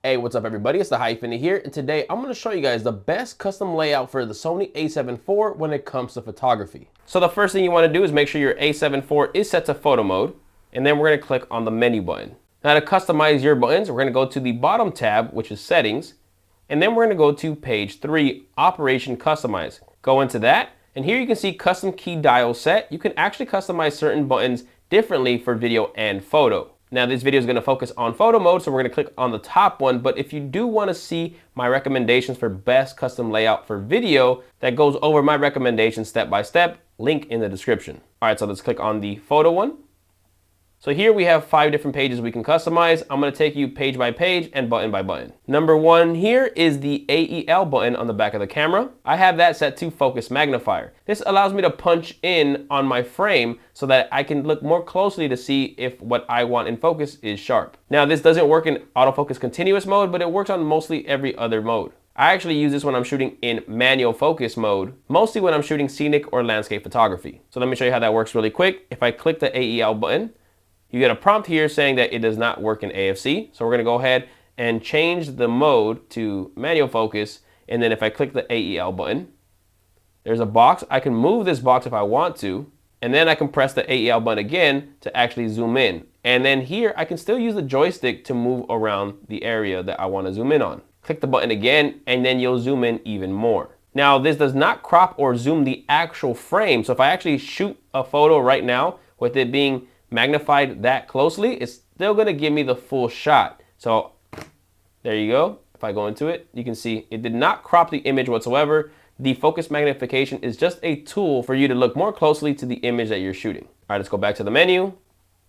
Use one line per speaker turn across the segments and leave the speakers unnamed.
Hey, what's up everybody? It's TheHyphenate here, and today I'm going to show you guys the best custom layout for the Sony A7 IV when it comes to photography. So the first thing you want to do is make sure your A7 IV is set to photo mode, and then we're going to click on the menu button. Now to customize your buttons, we're going to go to the bottom tab, which is settings, and then we're going to go to page 3, operation customize. Go into that, and here you can see custom key dial set. You can actually customize certain buttons differently for video and photo. Now this video is going to focus on photo mode, so we're going to click on the top one, but if you do want to see my recommendations for best custom layout for video that goes over my recommendations step by step, link in the description. All right, so let's click on the photo one. So here we have 5 different pages we can customize. I'm going to take you page by page and button by button. Number 1 here is the AEL button on the back of the camera. I have that set to focus magnifier. This allows me to punch in on my frame so that I can look more closely to see if what I want in focus is sharp. Now this doesn't work in autofocus continuous mode, but it works on mostly every other mode. I actually use this when I'm shooting in manual focus mode, mostly when I'm shooting scenic or landscape photography. So let me show you how that works really quick. If I click the AEL button, you get a prompt here saying that it does not work in AFC. So we're going to go ahead and change the mode to manual focus. And then if I click the AEL button, there's a box. I can move this box if I want to. And then I can press the AEL button again to actually zoom in. And then here I can still use the joystick to move around the area that I want to zoom in on. Click the button again, and then you'll zoom in even more. Now this does not crop or zoom the actual frame. So if I actually shoot a photo right now with it being magnified that closely, it's still going to give me the full shot. So there you go. If I go into it, you can see it did not crop the image whatsoever. The focus magnification is just a tool for you to look more closely to the image that you're shooting. All right, let's go back to the menu.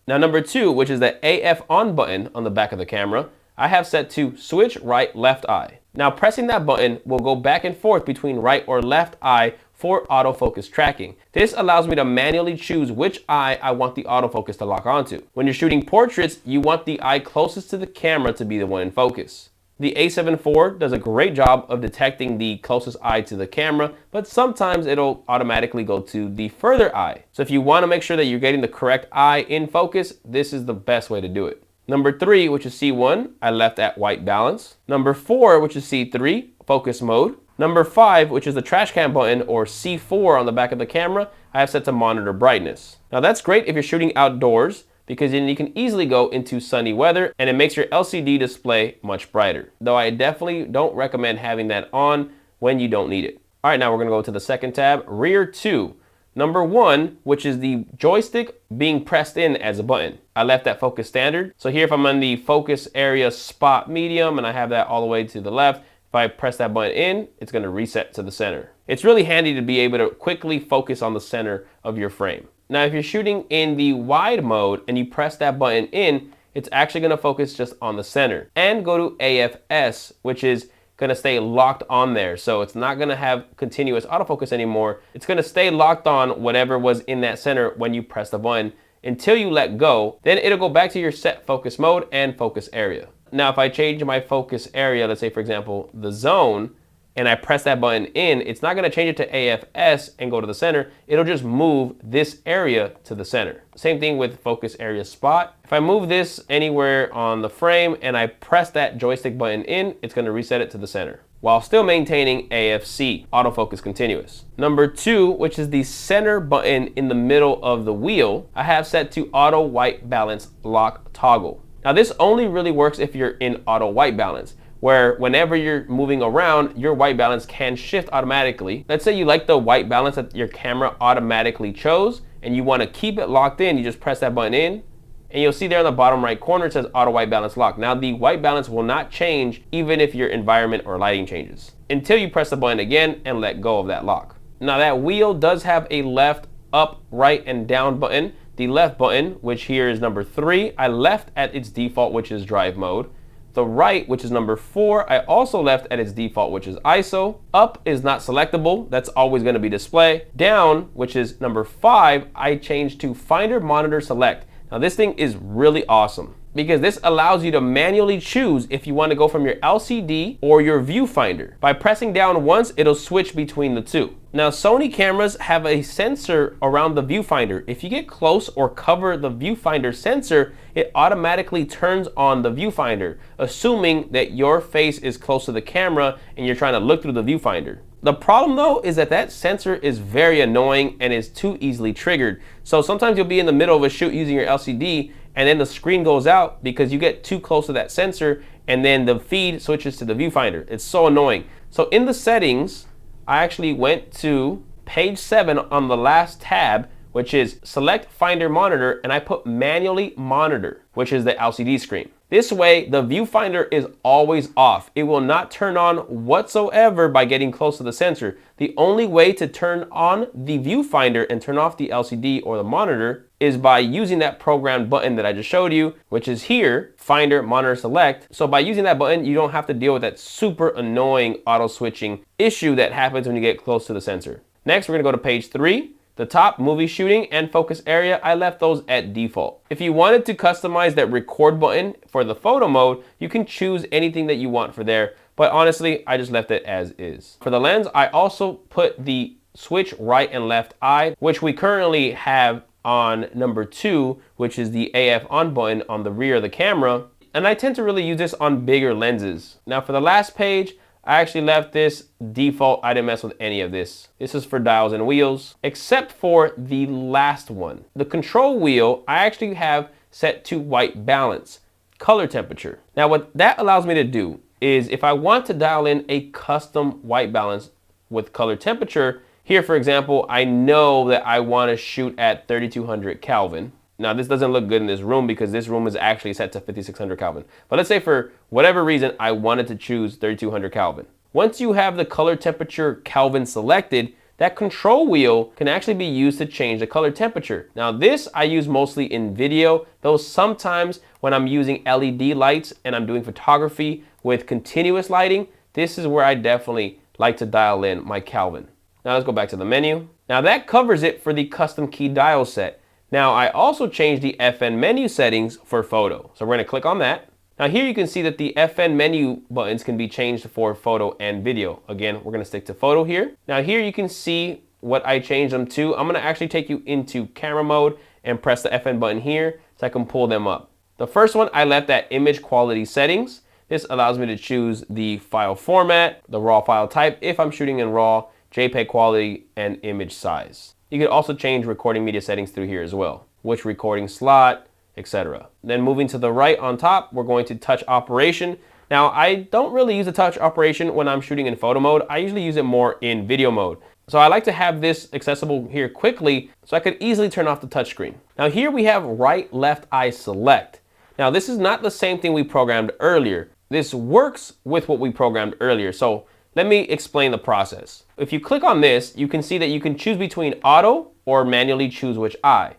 Now number 2, which is the AF on button on the back of the camera, I have set to switch right left eye. Now pressing that button will go back and forth between right or left eye for autofocus tracking. This allows me to manually choose which eye I want the autofocus to lock onto. When you're shooting portraits, you want the eye closest to the camera to be the one in focus. The A7 IV does a great job of detecting the closest eye to the camera, but sometimes it'll automatically go to the further eye. So if you want to make sure that you're getting the correct eye in focus, this is the best way to do it. Number 3, which is C1, I left at white balance. Number 4, which is C3, focus mode. Number 5, which is the trash can button, or C4 on the back of the camera, I have set to monitor brightness. Now that's great if you're shooting outdoors, because then you can easily go into sunny weather and it makes your LCD display much brighter. Though I definitely don't recommend having that on when you don't need it. All right, now we're gonna go to the second tab, rear 2. Number 1, which is the joystick being pressed in as a button. I left that focus standard. So here if I'm on the focus area spot medium and I have that all the way to the left, if I press that button in, it's going to reset to the center. It's really handy to be able to quickly focus on the center of your frame. Now if you're shooting in the wide mode and you press that button in, it's actually going to focus just on the center. And go to AFS, which is going to stay locked on there. So it's not going to have continuous autofocus anymore. It's going to stay locked on whatever was in that center when you press the button until you let go. Then it'll go back to your set focus mode and focus area. Now if I change my focus area, let's say for example the zone, and I press that button in, it's not going to change it to AFS and go to the center. It'll just move this area to the center. Same thing with focus area spot. If I move this anywhere on the frame and I press that joystick button in, it's going to reset it to the center while still maintaining AFC, autofocus continuous. Number 2, which is the center button in the middle of the wheel, I have set to auto white balance lock toggle. Now this only really works if you're in auto white balance, where whenever you're moving around, your white balance can shift automatically. Let's say you like the white balance that your camera automatically chose and you want to keep it locked in, you just press that button in and you'll see there in the bottom right corner it says auto white balance lock. Now the white balance will not change even if your environment or lighting changes until you press the button again and let go of that lock. Now that wheel does have a left, up, right, and down button. The left button, which here is number 3, I left at its default, which is drive mode. The right, which is number 4, I also left at its default, which is ISO. Up is not selectable, that's always going to be display. Down, which is number 5, I changed to finder monitor select. Now this thing is really awesome. because this allows you to manually choose if you want to go from your LCD or your viewfinder. By pressing down once, it'll switch between the two. Now, Sony cameras have a sensor around the viewfinder. If you get close or cover the viewfinder sensor, it automatically turns on the viewfinder, assuming that your face is close to the camera and you're trying to look through the viewfinder. The problem though is that sensor is very annoying and is too easily triggered. So sometimes you'll be in the middle of a shoot using your LCD and then the screen goes out because you get too close to that sensor and then the feed switches to the viewfinder. It's so annoying. So in the settings, I actually went to page 7 on the last tab, which is select finder monitor, and I put manually monitor, which is the LCD screen. This way, the viewfinder is always off. It will not turn on whatsoever by getting close to the sensor. The only way to turn on the viewfinder and turn off the LCD or the monitor is by using that programmed button that I just showed you, which is here, finder, monitor, select. So by using that button, you don't have to deal with that super annoying auto switching issue that happens when you get close to the sensor. Next, we're gonna go to page 3. The top, movie shooting and focus area, I left those at default. If you wanted to customize that record button for the photo mode, you can choose anything that you want for there, but honestly, I just left it as is. For the lens, I also put the switch right and left eye, which we currently have on number 2, which is the AF on button on the rear of the camera, and I tend to really use this on bigger lenses. Now for the last page, I actually left this default. I didn't mess with any of this. This is for dials and wheels, except for the last one. The control wheel, I actually have set to white balance, color temperature. Now what that allows me to do is if I want to dial in a custom white balance with color temperature, here for example, I know that I want to shoot at 3200 Kelvin. Now this doesn't look good in this room because this room is actually set to 5600 Kelvin. But let's say for whatever reason, I wanted to choose 3200 Kelvin. Once you have the color temperature Kelvin selected, that control wheel can actually be used to change the color temperature. Now this I use mostly in video, though sometimes when I'm using LED lights and I'm doing photography with continuous lighting, this is where I definitely like to dial in my Kelvin. Now let's go back to the menu. Now that covers it for the custom key dial set. Now I also changed the FN menu settings for photo. So we're gonna click on that. Now here you can see that the FN menu buttons can be changed for photo and video. Again, we're gonna stick to photo here. Now here you can see what I changed them to. I'm gonna actually take you into camera mode and press the FN button here so I can pull them up. The first one I left at image quality settings. This allows me to choose the file format, the raw file type if I'm shooting in RAW, JPEG quality, and image size. You can also change recording media settings through here as well, which recording slot, etc. Then moving to the right on top, we're going to touch operation. Now, I don't really use the touch operation when I'm shooting in photo mode. I usually use it more in video mode. So I like to have this accessible here quickly so I could easily turn off the touchscreen. Now here we have right, left eye select. Now this is not the same thing we programmed earlier. This works with what we programmed earlier. So let me explain the process. If you click on this, you can see that you can choose between auto or manually choose which eye.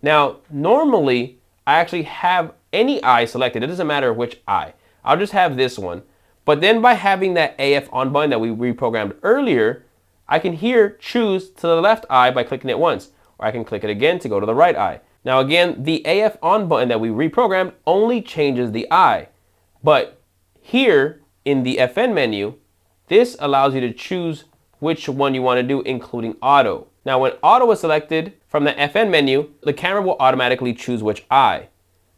Now, normally, I actually have any eye selected. It doesn't matter which eye. I'll just have this one. But then by having that AF on button that we reprogrammed earlier, I can here choose to the left eye by clicking it once, or I can click it again to go to the right eye. Now again, the AF on button that we reprogrammed only changes the eye. But here in the FN menu, this allows you to choose which one you want to do, including auto. Now, when auto is selected from the FN menu, the camera will automatically choose which eye.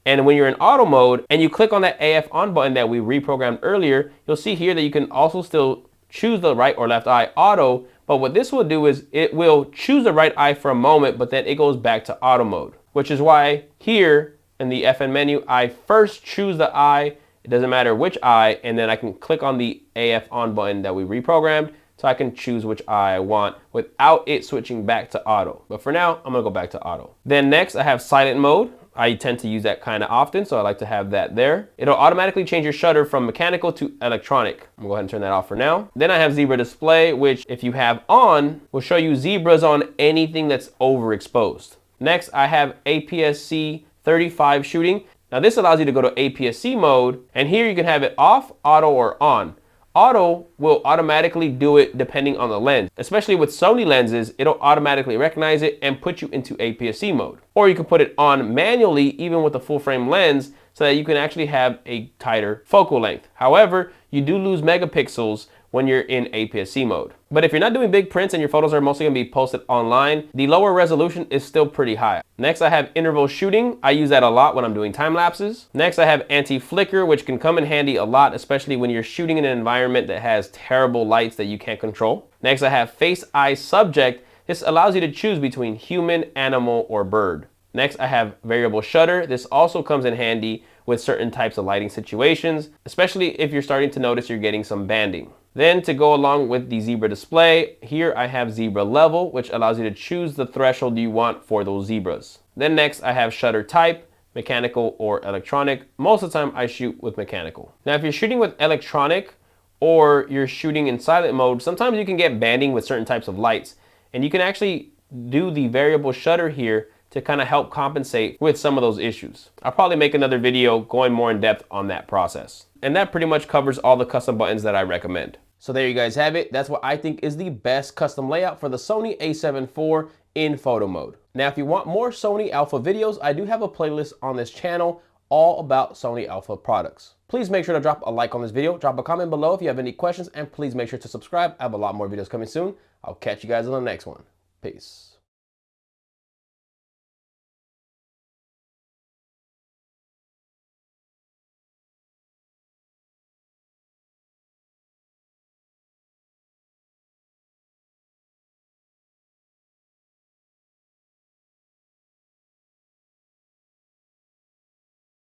And when you're in auto mode and you click on that AF on button that we reprogrammed earlier, you'll see here that you can also still choose the right or left eye auto. But what this will do is it will choose the right eye for a moment, but then it goes back to auto mode, which is why here in the FN menu, I first choose the eye. It doesn't matter which eye, and then I can click on the AF on button that we reprogrammed so I can choose which eye I want without it switching back to auto. But for now, I'm gonna go back to auto. Then next I have silent mode. I tend to use that kind of often, so I like to have that there. It'll automatically change your shutter from mechanical to electronic. I'm gonna go ahead and turn that off for now. Then I have zebra display, which if you have on, will show you zebras on anything that's overexposed. Next, I have APS-C 35 shooting. Now this allows you to go to APS-C mode, and here you can have it off, auto, or on. Auto will automatically do it depending on the lens. Especially with Sony lenses, it'll automatically recognize it and put you into APS-C mode. Or you can put it on manually, even with a full frame lens, so that you can actually have a tighter focal length. However, you do lose megapixels when you're in APS-C mode. But if you're not doing big prints and your photos are mostly gonna be posted online, the lower resolution is still pretty high. Next, I have interval shooting. I use that a lot when I'm doing time lapses. Next, I have anti-flicker, which can come in handy a lot, especially when you're shooting in an environment that has terrible lights that you can't control. Next, I have face, eye, subject. This allows you to choose between human, animal, or bird. Next, I have variable shutter. This also comes in handy with certain types of lighting situations, especially if you're starting to notice you're getting some banding. Then to go along with the zebra display, here I have zebra level, which allows you to choose the threshold you want for those zebras. Then next I have shutter type, mechanical or electronic. Most of the time I shoot with mechanical. Now if you're shooting with electronic or you're shooting in silent mode, sometimes you can get banding with certain types of lights, and you can actually do the variable shutter here to kind of help compensate with some of those issues. I'll probably make another video going more in depth on that process. And that pretty much covers all the custom buttons that I recommend. So there you guys have it. That's what I think is the best custom layout for the Sony A7 IV in photo mode. Now, if you want more Sony Alpha videos, I do have a playlist on this channel all about Sony Alpha products. Please make sure to drop a like on this video, drop a comment below if you have any questions, and please make sure to subscribe. I have a lot more videos coming soon. I'll catch you guys on the next one. Peace.